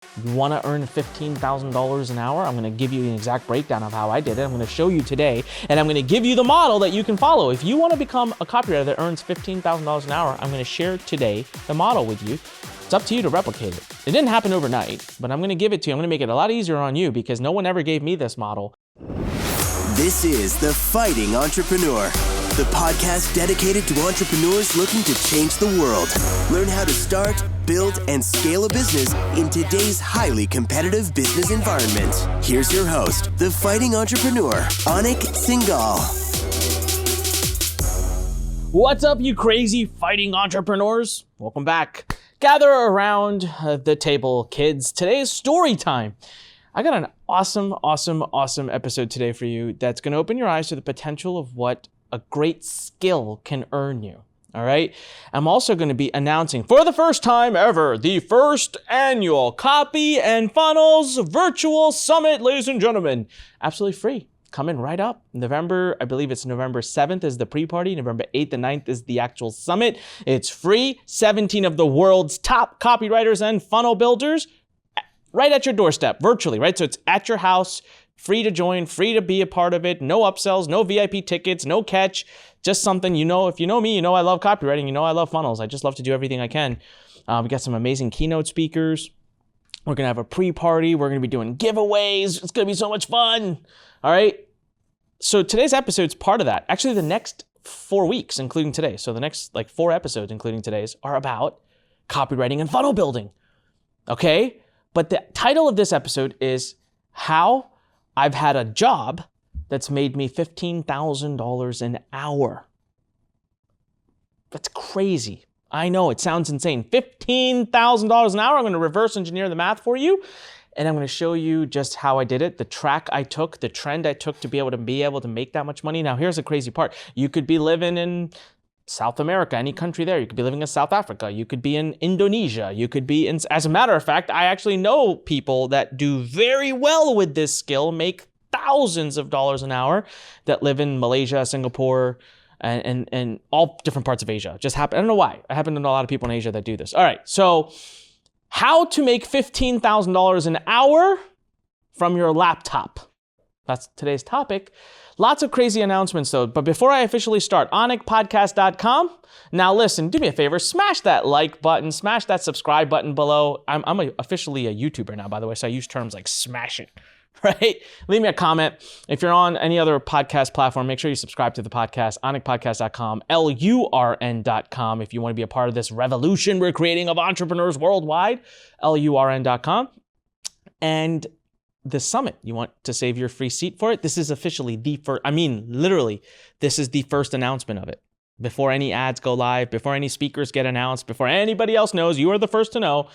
You want to earn $15,000 an hour? I'm going to give you an exact breakdown of how I did it. I'm going to show you today, and I'm going to give you the model that you can follow. If you want to become a copywriter that earns $15,000 an hour, I'm going to share today the model with you. It's up to you to replicate it. It didn't happen overnight, but I'm going to give it to you. I'm going to make it a lot easier on you because no one ever gave me this model. This is The Fighting Entrepreneur, the podcast dedicated to entrepreneurs looking to change the world. Learn how to start, build, and scale a business in today's highly competitive business environment. Here's your host, The Fighting Entrepreneur, Anik Singal. What's up, you crazy fighting entrepreneurs? Welcome back. Gather around the table, kids. Today is story time. I got an awesome episode today for you that's going to open your eyes to the potential of what a great skill can earn you. All right. I'm also going to be announcing for the first time ever the first annual Copy and Funnels Virtual Summit, ladies and gentlemen. Absolutely free. Coming right up. November, I believe it's November 7th is the pre-party. November 8th and 9th is the actual summit. It's free. 17 of the world's top copywriters and funnel builders right at your doorstep, virtually, right? So it's at your house, free to join, free to be a part of it. No upsells, no VIP tickets, no catch. Just something, you know, if you know me, you know I love copywriting, you know I love funnels. I just love to do everything I can. We got some amazing keynote speakers. We're going to have a pre-party. We're going to be doing giveaways. It's going to be so much fun. All right. So today's episode is part of that. Actually, the next 4 weeks, including today. So the next 4 episodes, including today's, are about copywriting and funnel building. Okay. But the title of this episode is How I've Had a Job That's Made Me $15,000 an hour. That's crazy. I know, it sounds insane. $15,000 an hour. I'm going to reverse engineer the math for you. And I'm going to show you just how I did it, the track I took, the trend I took to be able to make that much money. Now, here's the crazy part. You could be living in South America, any country there. You could be living in South Africa. You could be in Indonesia. You could be in, as a matter of fact, I actually know people that do very well with this skill, make thousands of dollars an hour, that live in Malaysia, Singapore, and all different parts of Asia. I don't know why. I happen to know a lot of people in Asia that do this. All right, so how to make $15,000 an hour from your laptop. That's today's topic. Lots of crazy announcements though, but before I officially start, onikpodcast.com. Now listen, do me a favor, smash that like button, smash that subscribe button below. I'm officially a YouTuber now, by the way, so I use terms like smash it, right? Leave me a comment. If you're on any other podcast platform, make sure you subscribe to the podcast, onikpodcast.com, LURN.com. If you want to be a part of this revolution we're creating of entrepreneurs worldwide, LURN.com. And the summit, you want to save your free seat for it? This is officially the first, literally, this is the first announcement of it. Before any ads go live, before any speakers get announced, before anybody else knows, you are the first to know.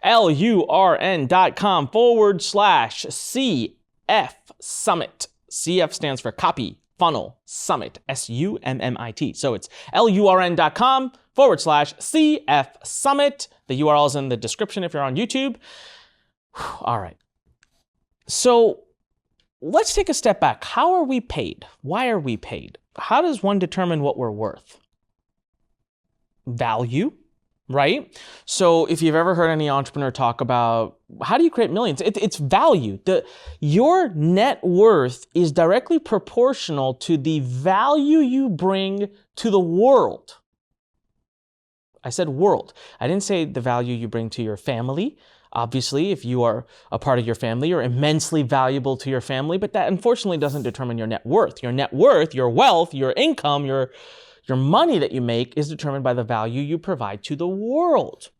LURN.com/CF Summit. CF stands for Copy Funnel Summit, SUMMIT. So it's LURN.com/CF Summit. The URL is in the description if you're on YouTube. All right. So let's take a step back. How are we paid? Why are we paid? How does one determine what we're worth? Value, right? So if you've ever heard any entrepreneur talk about how do you create millions, it's value. Your net worth is directly proportional to the value you bring to the world. I said world. I didn't say the value you bring to your family. Obviously, if you are a part of your family, you're immensely valuable to your family, but that unfortunately doesn't determine your net worth. Your net worth, your wealth, your income, your money that you make is determined by the value you provide to the world.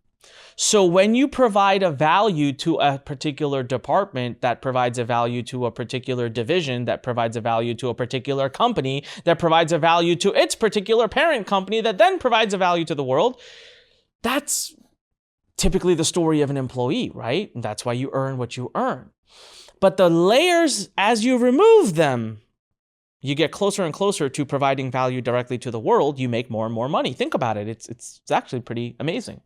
So when you provide a value to a particular department, that provides a value to a particular division, that provides a value to a particular company, that provides a value to its particular parent company, that then provides a value to the world, that's typically the story of an employee, right? And that's why you earn what you earn. But the layers, as you remove them, you get closer and closer to providing value directly to the world, you make more and more money. Think about it. It's actually pretty amazing.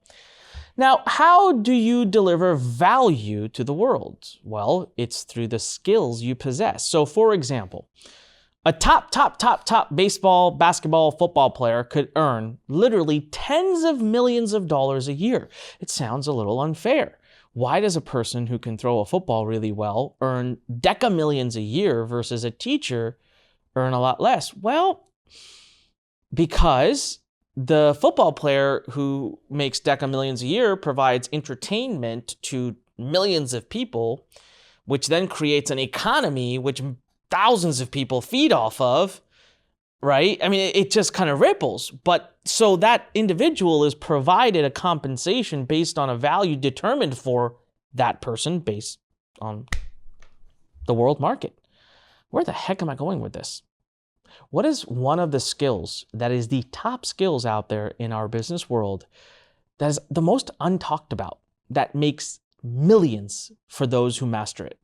Now, how do you deliver value to the world? Well, it's through the skills you possess. So for example, a top baseball, basketball, football player could earn literally tens of millions of dollars a year. It sounds a little unfair. Why does a person who can throw a football really well earn deca millions a year versus a teacher earn a lot less? Well, because the football player who makes deca millions a year provides entertainment to millions of people, which then creates an economy which thousands of people feed off of, right? I mean, it just kind of ripples. But so that individual is provided a compensation based on a value determined for that person based on the world market. Where the heck am I going with this? What is one of the skills that is the top skills out there in our business world that is the most untalked about, that makes millions for those who master it?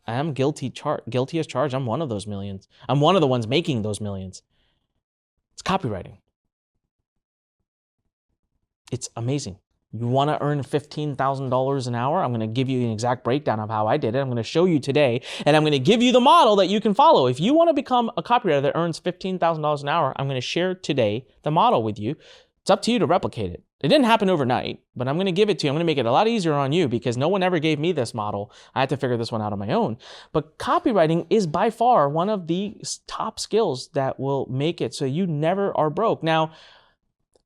I am guilty as charged. I'm one of those millions. I'm one of the ones making those millions. It's copywriting. It's amazing. You want to earn $15,000 an hour? I'm going to give you an exact breakdown of how I did it. I'm going to show you today, and I'm going to give you the model that you can follow. If you want to become a copywriter that earns $15,000 an hour, I'm going to share today the model with you. It's up to you to replicate it. It didn't happen overnight, but I'm going to give it to you. I'm going to make it a lot easier on you because no one ever gave me this model. I had to figure this one out on my own. But copywriting is by far one of the top skills that will make it so you never are broke. Now,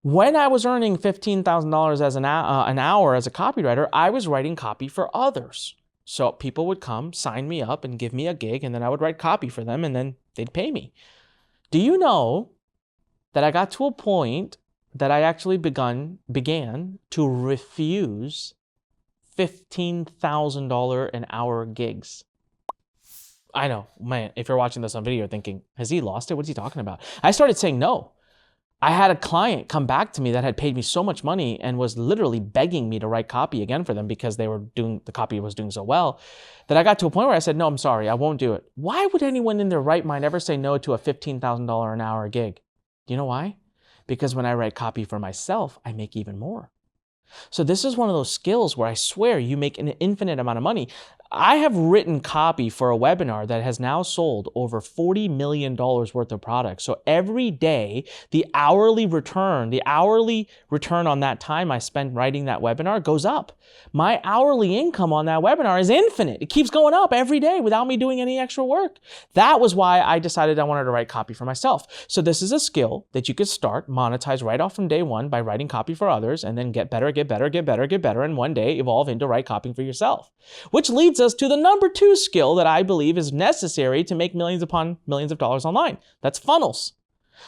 when I was earning $15,000 as an hour as a copywriter, I was writing copy for others. So people would come, sign me up, and give me a gig, and then I would write copy for them, and then they'd pay me. Do you know that I got to a point that I actually began to refuse $15,000 an hour gigs? I know, man, if you're watching this on video, you're thinking, has he lost it? What's he talking about? I started saying no. I had a client come back to me that had paid me so much money and was literally begging me to write copy again for them because the copy was doing so well, that I got to a point where I said, no, I'm sorry, I won't do it. Why would anyone in their right mind ever say no to a $15,000 an hour gig? Do you know why? Because when I write copy for myself, I make even more. So this is one of those skills where I swear you make an infinite amount of money. I have written copy for a webinar that has now sold over $40 million worth of products. So every day, the hourly return on that time I spent writing that webinar goes up. My hourly income on that webinar is infinite. It keeps going up every day without me doing any extra work. That was why I decided I wanted to write copy for myself. So this is a skill that you could start, monetize right off from day one by writing copy for others, and then get better, and one day evolve into write copying for yourself. Which leads us to the number 2 skill that I believe is necessary to make millions upon millions of dollars online. That's funnels.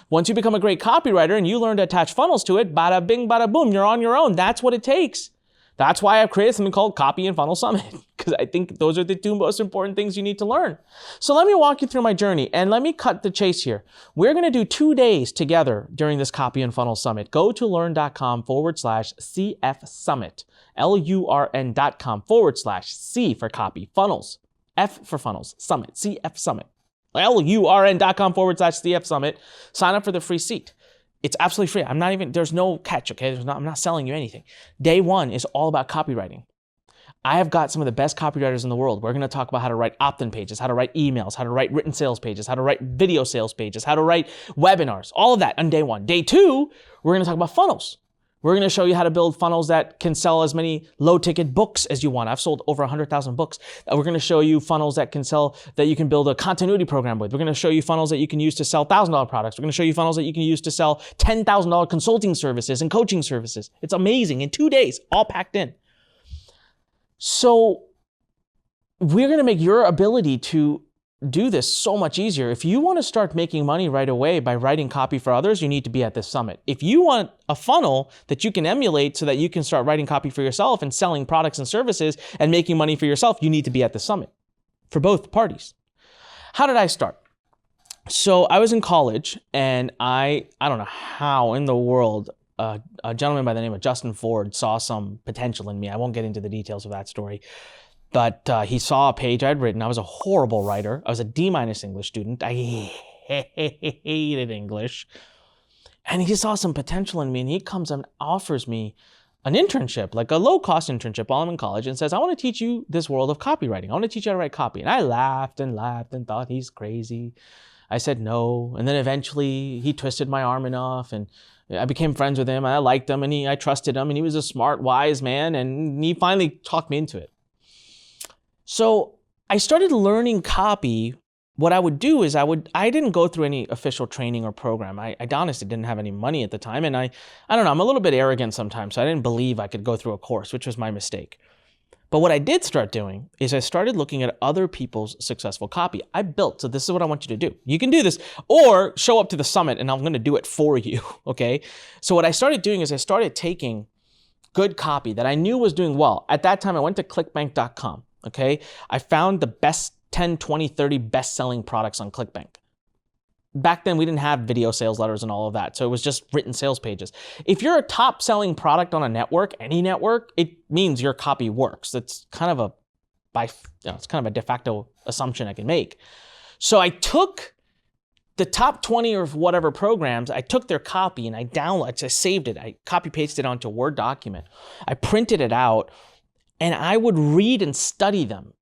Once you become a great copywriter and you learn to attach funnels to it, bada bing, bada boom, you're on your own. That's what it takes. That's why I've created something called Copy and Funnel Summit, because I think those are the 2 most important things you need to learn. So let me walk you through my journey, and let me cut the chase here. We're going to do 2 days together during this Copy and Funnel Summit. Go to lurn.com/CF Summit, LURN.com/C for copy, funnels, F for funnels, summit, CF Summit, LURN.com/CF Summit. Sign up for the free seat. It's absolutely free. There's no catch, okay? I'm not selling you anything. Day 1 is all about copywriting. I have got some of the best copywriters in the world. We're going to talk about how to write opt-in pages, how to write emails, how to write written sales pages, how to write video sales pages, how to write webinars, all of that on day 1. Day 2, we're going to talk about funnels. We're going to show you how to build funnels that can sell as many low-ticket books as you want. I've sold over 100,000 books. We're going to show you funnels that you can build a continuity program with. We're going to show you funnels that you can use to sell $1,000 products. We're going to show you funnels that you can use to sell $10,000 consulting services and coaching services. It's amazing. In 2 days, all packed in. So we're going to make your ability to do this so much easier. If you want to start making money right away by writing copy for others, you need to be at this summit. If you want a funnel that you can emulate so that you can start writing copy for yourself and selling products and services and making money for yourself, you need to be at the summit for both parties. How did I start? So I was in college, and I don't know how in the world a gentleman by the name of Justin Ford saw some potential in me. I won't get into the details of that story. But he saw a page I'd written. I was a horrible writer. I was a D- English student. I hated English. And he saw some potential in me, and he comes and offers me an internship, like a low-cost internship while I'm in college, and says, I want to teach you this world of copywriting. I want to teach you how to write copy. And I laughed and thought he's crazy. I said no. And then eventually he twisted my arm enough, and I became friends with him. I liked him, and I trusted him, and he was a smart, wise man, and he finally talked me into it. So I started learning copy. What I would do is I didn't go through any official training or program. I honestly didn't have any money at the time. And I don't know, I'm a little bit arrogant sometimes. So I didn't believe I could go through a course, which was my mistake. But what I did start doing is I started looking at other people's successful copy. I built, so this is what I want you to do. You can do this or show up to the summit and I'm going to do it for you. Okay. So what I started doing is I started taking good copy that I knew was doing well. At that time, I went to clickbank.com. Okay. I found the best 10, 20, 30 best-selling products on ClickBank. Back then, we didn't have video sales letters and all of that, so it was just written sales pages. If you're a top-selling product on a network, any network, it means your copy works. It's kind of it's kind of a de facto assumption I can make. So I took the top 20 or whatever programs, I took their copy and I saved it. I copy-pasted it onto a Word document. I printed it out, and I would read and study them.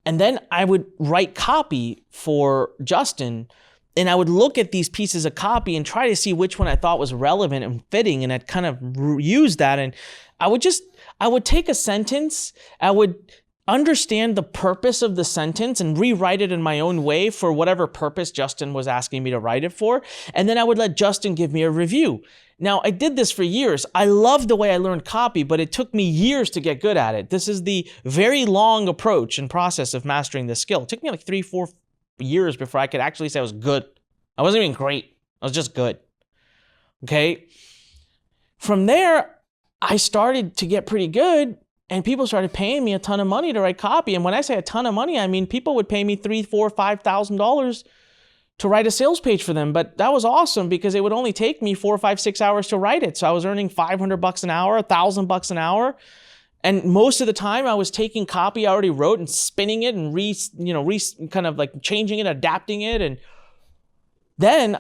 And then I would write copy for Justin, and I would look at these pieces of copy and try to see which one I thought was relevant and fitting, and I'd kind of use that. And I would take a sentence, I would understand the purpose of the sentence and rewrite it in my own way for whatever purpose Justin was asking me to write it for. And then I would let Justin give me a review. Now, I did this for years. I love the way I learned copy, but it took me years to get good at it. This is the very long approach and process of mastering this skill. It took me like 3-4 years before I could actually say I was good. I wasn't even great. I was just good. Okay? From there, I started to get pretty good, and people started paying me a ton of money to write copy. And when I say a ton of money, I mean people would pay me $3,000, $4,000, $5,000 to write a sales page for them. But that was awesome because it would only take me 4, 5, 6 hours to write it. So I was earning $500 an hour, $1,000 an hour. And most of the time I was taking copy I already wrote and spinning it and kind of like changing it, adapting it. And then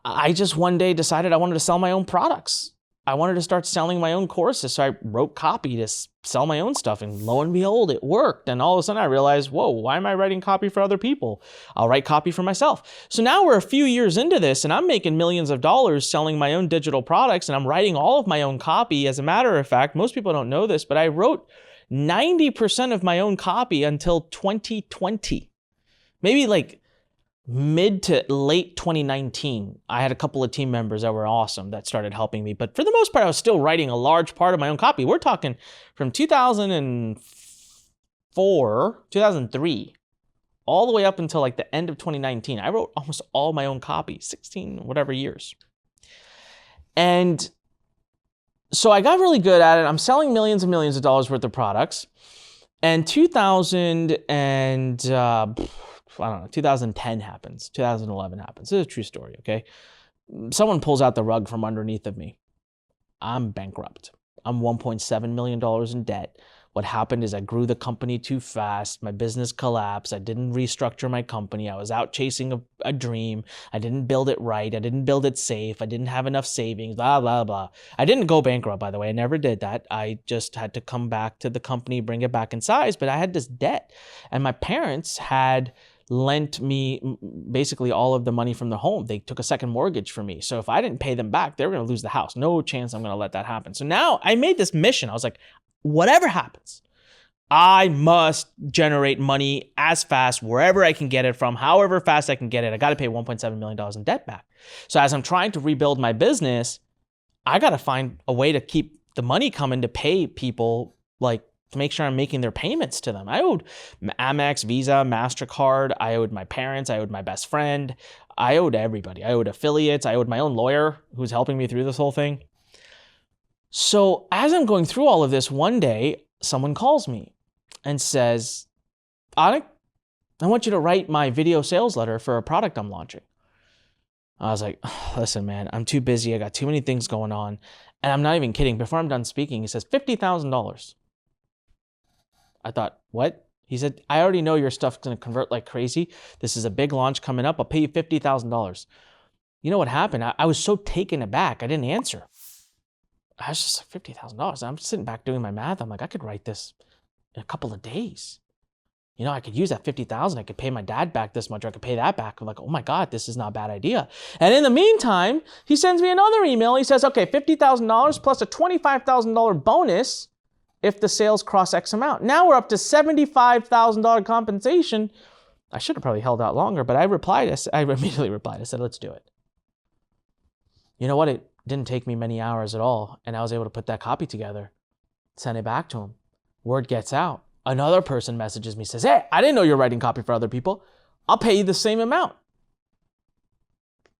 I just one day decided I wanted to sell my own products. I wanted to start selling my own courses. So I wrote copy to sell my own stuff, and lo and behold, it worked. And all of a sudden I realized, whoa, why am I writing copy for other people? I'll write copy for myself. So now we're a few years into this and I'm making millions of dollars selling my own digital products, and I'm writing all of my own copy. As a matter of fact, most people don't know this, but I wrote 90% of my own copy until 2020. Maybe like mid to late 2019, I had a couple of team members that were awesome that started helping me. But for the most part, I was still writing a large part of my own copy. We're talking from 2004, 2003, all the way up until like the end of 2019. I wrote almost all my own copy, 16 whatever years. And so I got really good at it. I'm selling millions and millions of dollars worth of products. And 2010 happens, 2011 happens. This is a true story, okay? Someone pulls out the rug from underneath of me. I'm bankrupt. I'm $1.7 million in debt. What happened is I grew the company too fast. My business collapsed. I didn't restructure my company. I was out chasing a dream. I didn't build it right. I didn't build it safe. I didn't have enough savings, blah, blah, blah. I didn't go bankrupt, by the way. I never did that. I just had to come back to the company, bring it back in size. But I had this debt. And my parents had lent me basically all of the money from the home. They took a second mortgage for me. So if I didn't pay them back, they were going to lose the house. No chance I'm going to let that happen. So now I made this mission. I was like, whatever happens, I must generate money as fast wherever I can get it from, however fast I can get it. I got to pay $1.7 million in debt back. So as I'm trying to rebuild my business, I got to find a way to keep the money coming to pay people, like to make sure I'm making their payments to them. I owed Amex, Visa, MasterCard. I owed my parents. I owed my best friend. I owed everybody. I owed affiliates. I owed my own lawyer who's helping me through this whole thing. So as I'm going through all of this, one day someone calls me and says, Anik, I want you to write my video sales letter for a product I'm launching. I was like, listen, man, I'm too busy. I got too many things going on. And I'm not even kidding. Before I'm done speaking, he says, $50,000. I thought, what? He said, I already know your stuff's going to convert like crazy. This is a big launch coming up. I'll pay you $50,000. You know what happened? I was so taken aback. I didn't answer. I was just like, $50,000. I'm sitting back doing my math. I'm like, I could write this in a couple of days. I could use that 50,000. I could pay my dad back this much, or I could pay that back. I'm like, oh my God, this is not a bad idea. And in the meantime, he sends me another email. He says, okay, $50,000 plus a $25,000 bonus if the sales cross X amount. Now we're up to $75,000 compensation. I should have probably held out longer, but I immediately replied. I said, let's do it. You know what? It didn't take me many hours at all. And I was able to put that copy together, send it back to him. Word gets out. Another person messages me, says, hey, I didn't know you're writing copy for other people. I'll pay you the same amount.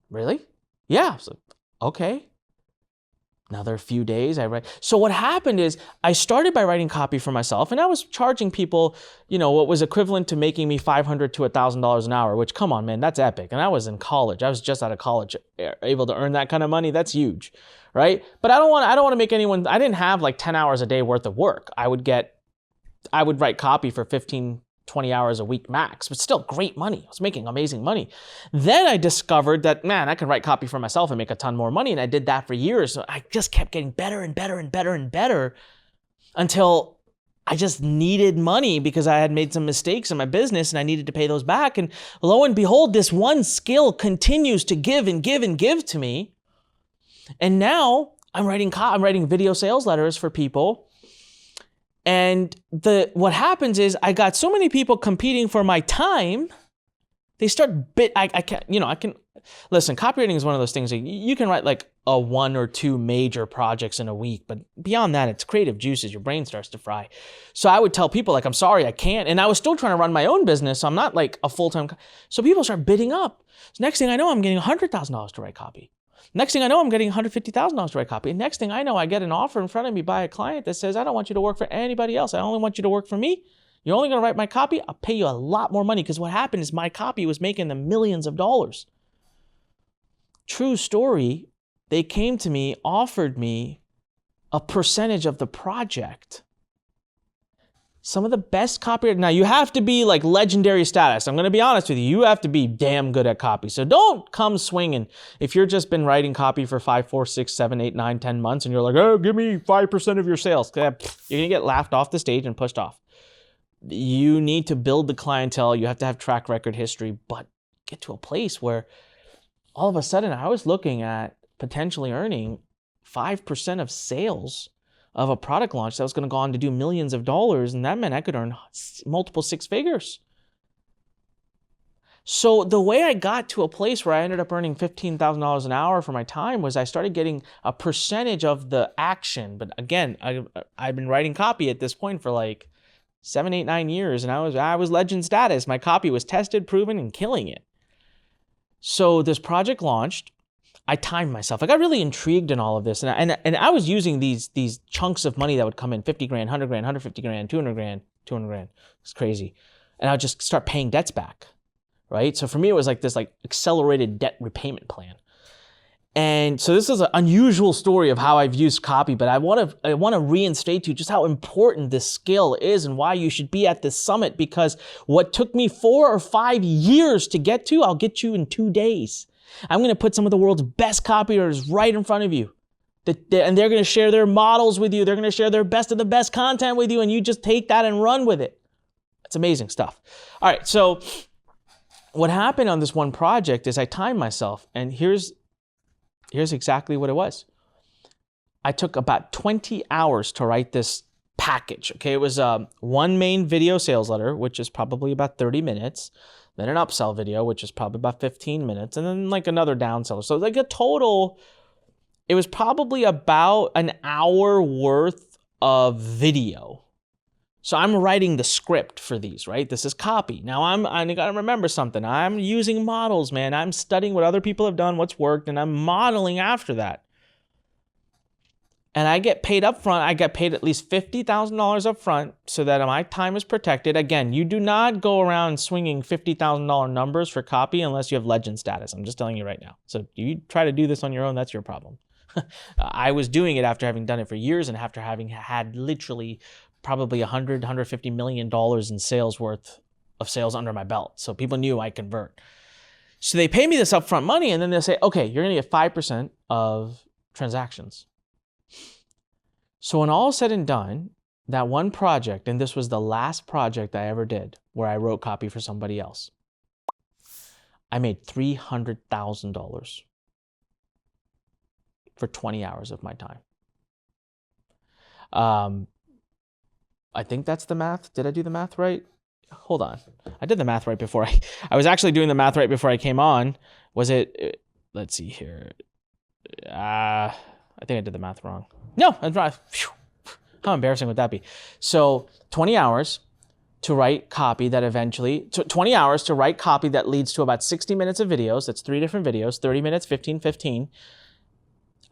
Really? Yeah. So, okay. Another few days I write. So what happened is I started by writing copy for myself, and I was charging people, what was equivalent to making me $500 to $1,000 an hour, which, come on, man, that's epic. And I was in college. I was just out of college, able to earn that kind of money. That's huge, right? But I don't want to make anyone, I didn't have like 10 hours a day worth of work. I would write copy for 15, 20 hours a week max, but still great money. I was making amazing money. Then I discovered that, man, I could write copy for myself and make a ton more money. And I did that for years. So I just kept getting better and better and better and better until I just needed money because I had made some mistakes in my business and I needed to pay those back. And lo and behold, this one skill continues to give and give and give to me. And now I'm writing video sales letters for people. And what happens is I got so many people competing for my time, they start listen, copywriting is one of those things that you can write like a 1 or 2 major projects in a week, but beyond that, it's creative juices. Your brain starts to fry. So I would tell people like, I'm sorry, I can't. And I was still trying to run my own business. So I'm not like a full-time. So people start bidding up. So next thing I know, I'm getting $100,000 to write copy. Next thing I know, I'm getting $150,000 to write copy. And next thing I know, I get an offer in front of me by a client that says, I don't want you to work for anybody else. I only want you to work for me. You're only going to write my copy. I'll pay you a lot more money, because what happened is my copy was making them millions of dollars. True story. They came to me, offered me a percentage of the project. Some of the best copywriters. Now, you have to be like legendary status. I'm going to be honest with you. You have to be damn good at copy. So don't come swinging. If you've just been writing copy for 5, 4, 6, 7, 8, 9, 10 months, and you're like, oh, give me 5% of your sales, you're going to get laughed off the stage and pushed off. You need to build the clientele. You have to have track record history, but get to a place where all of a sudden I was looking at potentially earning 5% of sales of a product launch that was going to go on to do millions of dollars. And that meant I could earn multiple 6 figures. So the way I got to a place where I ended up earning $15,000 an hour for my time was I started getting a percentage of the action. But again, I've been writing copy at this point for like 7, 8, 9 years. And I was legend status. My copy was tested, proven, and killing it. So this project launched. I timed myself. I got really intrigued in all of this. And I was using these chunks of money that would come in, 50 grand, 100 grand, 150 grand, 200 grand, 200 grand. It's crazy. And I would just start paying debts back, right? So for me, it was like this accelerated debt repayment plan. And so this is an unusual story of how I've used copy, but I want to reinstate to you just how important this skill is and why you should be at this summit, because what took me 4 or 5 years to get to, I'll get you in 2 days. I'm going to put some of the world's best copywriters right in front of you. And they're going to share their models with you. They're going to share their best of the best content with you, and you just take that and run with it. It's amazing stuff. All right, so what happened on this one project is I timed myself, and here's exactly what it was. I took about 20 hours to write this package. Okay, it was one main video sales letter, which is probably about 30 minutes. Then an upsell video, which is probably about 15 minutes, and then like another downseller. So like a total, it was probably about an hour worth of video. So I'm writing the script for these, right? This is copy. Now I got to remember something. I'm using models, man. I'm studying what other people have done, what's worked, and I'm modeling after that. And I get paid up front. I get paid at least $50,000 up front so that my time is protected. Again, you do not go around swinging $50,000 numbers for copy unless you have legend status. I'm just telling you right now. So you try to do this on your own, that's your problem. I was doing it after having done it for years and after having had literally probably $100, $150 million in sales worth of sales under my belt. So people knew I convert. So they pay me this upfront money, and then they'll say, okay, you're going to get 5% of transactions. So when all is said and done, that one project, and this was the last project I ever did where I wrote copy for somebody else, I made $300,000 for 20 hours of my time. I think that's the math. Did I do the math right? Hold on. I did the math right before I was actually doing the math right before I came on. Was it, let's see here. I think I did the math wrong. No, that's right. How embarrassing would that be? So 20 hours to write copy that eventually, 20 hours to write copy that leads to about 60 minutes of videos. That's 3 different videos, 30 minutes, 15, 15.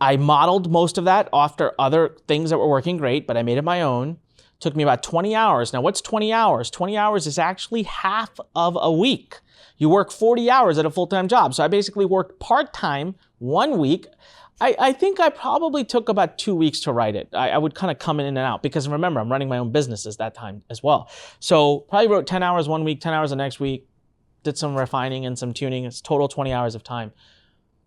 I modeled most of that after other things that were working great, but I made it my own. Took me about 20 hours. Now, what's 20 hours? 20 hours is actually half of a week. You work 40 hours at a full-time job. So I basically worked part-time 1 week. I think I probably took about 2 weeks to write it. I would kind of come in and out because remember, I'm running my own businesses that time as well. So probably wrote 10 hours 1 week, 10 hours the next week, did some refining and some tuning. It's total 20 hours of time.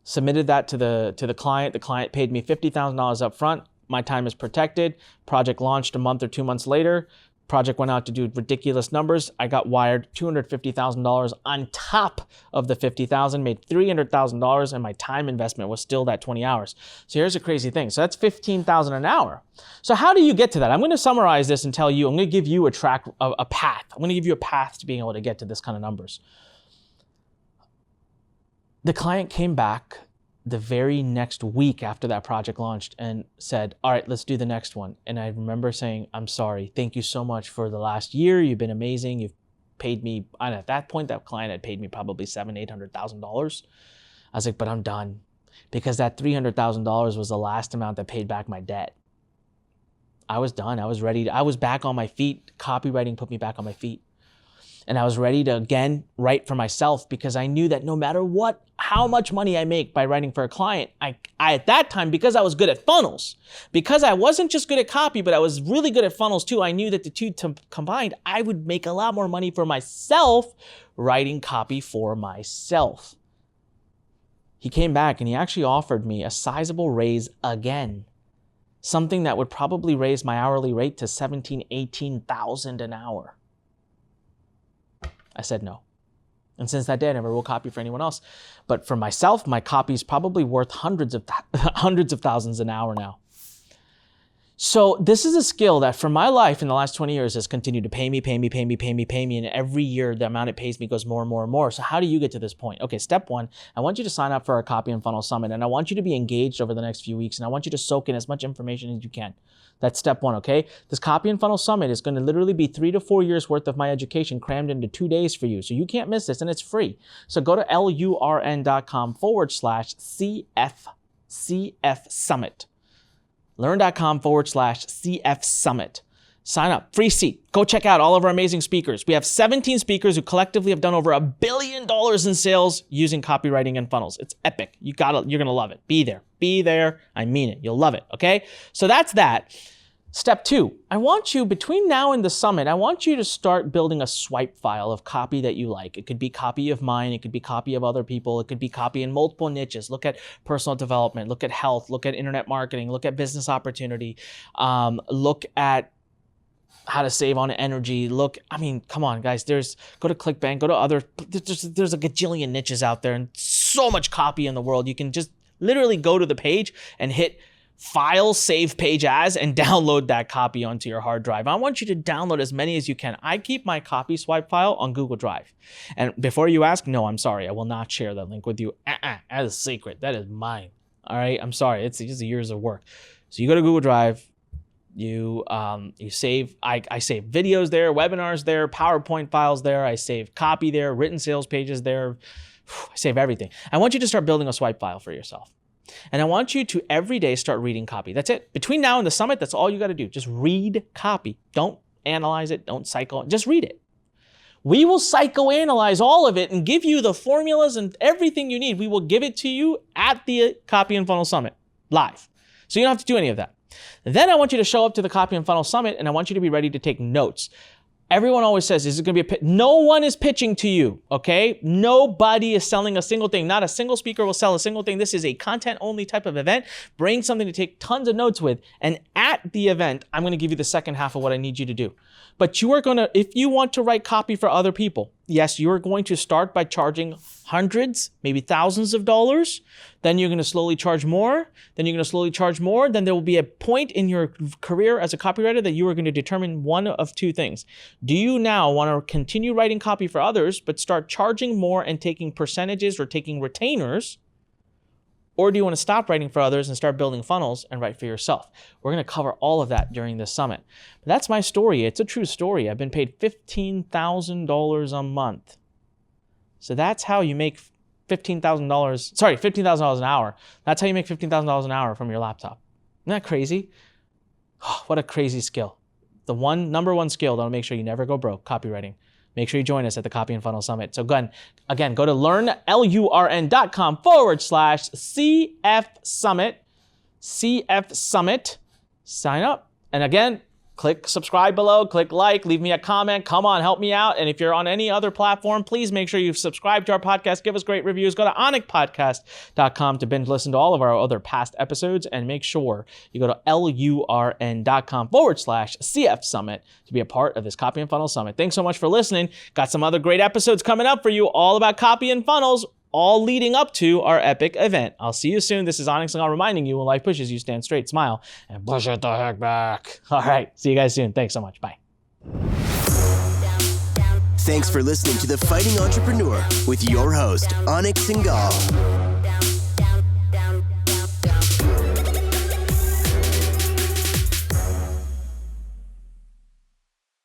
Submitted that to the client. The client paid me $50,000 up front. My time is protected. Project launched a month or 2 months later. Project went out to do ridiculous numbers. I got wired $250,000 on top of the $50,000, made $300,000, and my time investment was still that 20 hours. So here's a crazy thing. So that's $15,000 an hour. So how do you get to that? I'm going to summarize this and tell you, I'm going to give you a path. I'm going to give you a path to being able to get to this kind of numbers. The client came back the very next week after that project launched and said, all right, let's do the next one. And I remember saying, I'm sorry. Thank you so much for the last year. You've been amazing. You've paid me, and at that point, that client had paid me probably $700,000, $800,000. I was like, but I'm done. Because that $300,000 was the last amount that paid back my debt. I was done. I was ready. I was back on my feet. Copywriting put me back on my feet. And I was ready to, again, write for myself because I knew that no matter how much money I make by writing for a client, I at that time, because I was good at funnels, because I wasn't just good at copy, but I was really good at funnels too, I knew that the two combined, I would make a lot more money for myself writing copy for myself. He came back and he actually offered me a sizable raise again, something that would probably raise my hourly rate to $17,000, $18,000 an hour. I said no. And since that day, I never wrote copy for anyone else. But for myself, my copy is probably worth hundreds of thousands an hour now. So this is a skill that for my life in the last 20 years has continued to pay me. And every year, the amount it pays me goes more and more and more. So how do you get to this point? Okay, step one, I want you to sign up for our Copy and Funnel Summit. And I want you to be engaged over the next few weeks. And I want you to soak in as much information as you can. That's step one, okay? This Copy and Funnel Summit is going to literally be 3 to 4 years worth of my education crammed into 2 days for you. So you can't miss this, and it's free. So go to lurn.com/CF Summit. Lurn.com/CF Summit. Sign up, free seat. Go check out all of our amazing speakers. We have 17 speakers who collectively have done over $1 billion in sales using copywriting and funnels. It's epic. You're gonna love it. Be there. I mean it. You'll love it. Okay. So that's that. Step two, I want you, between now and the summit, I want you to start building a swipe file of copy that you like. It could be copy of mine. It could be copy of other people. It could be copy in multiple niches. Look at personal development. Look at health. Look at internet marketing. Look at business opportunity. Look at how to save on energy. Come on, guys. Go to ClickBank, go to other, there's a gajillion niches out there and so much copy in the world. You can just literally go to the page and hit File, Save Page As, and download that copy onto your hard drive. I want you to download as many as you can. I keep my copy swipe file on Google Drive. And before you ask, no, I'm sorry. I will not share that link with you. That is secret. That is mine. All right? I'm sorry. It's just years of work. So you go to Google Drive. You save, I save videos there, webinars there, PowerPoint files there. I save copy there, written sales pages there. I save everything. I want you to start building a swipe file for yourself. And I want you to every day start reading copy. That's it. Between now and the summit, that's all you got to do. Just read copy. Don't analyze it. Don't just read it. We will psychoanalyze all of it and give you the formulas and everything you need. We will give it to you at the Copy and Funnel Summit live. So you don't have to do any of that. Then I want you to show up to the Copy and Funnel Summit, and I want you to be ready to take notes. Everyone always says, is it going to be a pitch? No one is pitching to you, okay? Nobody is selling a single thing. Not a single speaker will sell a single thing. This is a content-only type of event. Bring something to take tons of notes with. And at the event, I'm going to give you the second half of what I need you to do. But you are going to, if you want to write copy for other people, yes, you are going to start by charging hundreds, maybe thousands of dollars. Then you're going to slowly charge more. Then you're going to slowly charge more. Then there will be a point in your career as a copywriter that you are going to determine one of two things. Do you now want to continue writing copy for others, but start charging more and taking percentages or taking retainers? Or do you want to stop writing for others and start building funnels and write for yourself? We're going to cover all of that during this summit. But that's my story. It's a true story. I've been paid $15,000 a month. So that's how you make $15,000 an hour. That's how you make $15,000 an hour from your laptop. Isn't that crazy? Oh, what a crazy skill. The number one skill that'll make sure you never go broke, copywriting. Make sure you join us at the Copy and Funnel Summit. So again, go to Lurn, LURN.com/CF Summit, sign up. And again, click subscribe below, click like, leave me a comment. Come on, help me out. And if you're on any other platform, please make sure you've subscribed to our podcast. Give us great reviews. Go to AnikPodcast.com to binge listen to all of our other past episodes. And make sure you go to LURN.com/CF Summit to be a part of this Copy and Funnel Summit. Thanks so much for listening. Got some other great episodes coming up for you, all about copy and funnels, all leading up to our epic event. I'll see you soon. This is Anik Singal reminding you, when life pushes you, stand straight, smile, and push it the heck back. All right, see you guys soon. Thanks so much. Bye. Thanks for listening to The Fighting Entrepreneur with your host, Anik Singal.